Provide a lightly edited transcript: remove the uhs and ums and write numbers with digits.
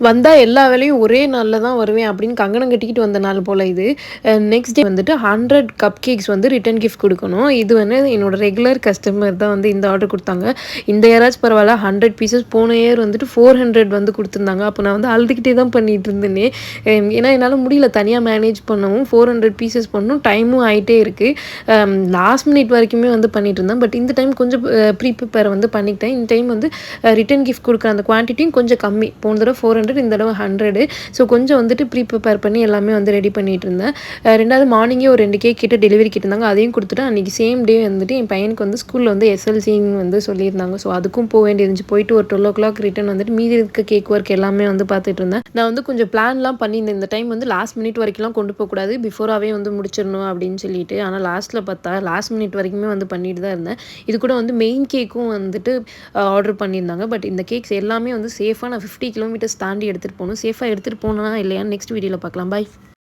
வந்தால் எல்லா வேலையும் ஒரே நாளில் தான் வருவேன் அப்படின்னு கங்கணம் கட்டிக்கிட்டு வந்த நாள் போல் இது. நெக்ஸ்ட் டே வந்துட்டு 100 கப் கேக்ஸ் வந்து ரிட்டர்ன் கிஃப்ட் கொடுக்கணும். இது வந்து என்னோட ரெகுலர் கஸ்டமர் தான் வந்து இந்த ஆர்டர் கொடுத்தாங்க. இந்த இயராச்சும் பரவாயில்ல, 100 பீசஸ். போன இயர் வந்துட்டு 400 வந்து கொடுத்துருந்தாங்க. அப்போ நான் வந்து அழுதுகிட்டே தான் பண்ணிட்டு இருந்தேனே. ஏன்னா என்னால் முடியல தனியாக மேனேஜ் பண்ணவும். 400 பீசஸ் பண்ணணும், டைமும் ஆகிட்டே இருக்குது. லாஸ்ட் மினிட் வரைக்குமே வந்து பண்ணிட்டு இருந்தேன். பட் இந்த டைம் கொஞ்சம் ப்ரீ ப்ரிப்பேர் வந்து பண்ணிக்கிட்டேன். இந்த டைம் வந்து ரிட்டர்ன் கிஃப்ட் கொடுக்குற அந்த குவான்டிட்டியும் கொஞ்சம் கம்மி. போன தடவை 400, இந்த தடவை 100. ஸோ கொஞ்சம் வந்துட்டு ப்ரீ ப்ரிப்பேர் பண்ணி எல்லாமே வந்து ரெடி பண்ணிட்டு இருந்தேன். ரெண்டாவது மார்னிங்கே ஒரு 2 கேக் கிட்ட டெலிவரி கேட்டிருந்தாங்க. அதையும் கொடுத்துட்டு அன்றைக்கி சேம் டே வந்துட்டு என் பையனுக்கு வந்து ஸ்கூலில் வந்து எஸ்எல்சின்னு வந்து சொல்லியிருந்தாங்க. ஸோ அதுக்கும் போக வேண்டியிருந்துச்சு. போயிட்டு ஒரு 12 o'clock ரிட்டன் வந்துட்டு மீதி இருக்க கேக் ஒர்க் எல்லாமே வந்து பார்த்துட்டு இருந்தேன். நான் வந்து கொஞ்சம் பிளான்லாம் பண்ணியிருந்தேன். இந்த டைம் வந்து லாஸ்ட் மினிட் வரைக்கும்லாம் கொண்டு போகக்கூடாது, பிஃபோராகவே வந்து முடிச்சிடணும் அப்படின்னு சொல்லிட்டு. ஆனால் லாஸ்ட்டில் பார்த்தா லாஸ்ட் மினிட் வரைக்குமே வந்து பண்ணிட்டு தான் இருந்தேன். இது கூட வந்து மெயின் கேக்கும் வந்துட்டு ஆர்டர் பண்ணியிருந்தாங்க. பட் இந்த கேக்ஸ் எல்லாமே வந்து சேஃபாக நான் 50 கிலோமீட்டர்ஸ் தாண்டி எடுத்துகிட்டு போகணும். சேஃபாக எடுத்துகிட்டு போனேன்னா இல்லையான்னு நெக்ஸ்ட் வீடியோவில் பார்க்கலாம். பாய்.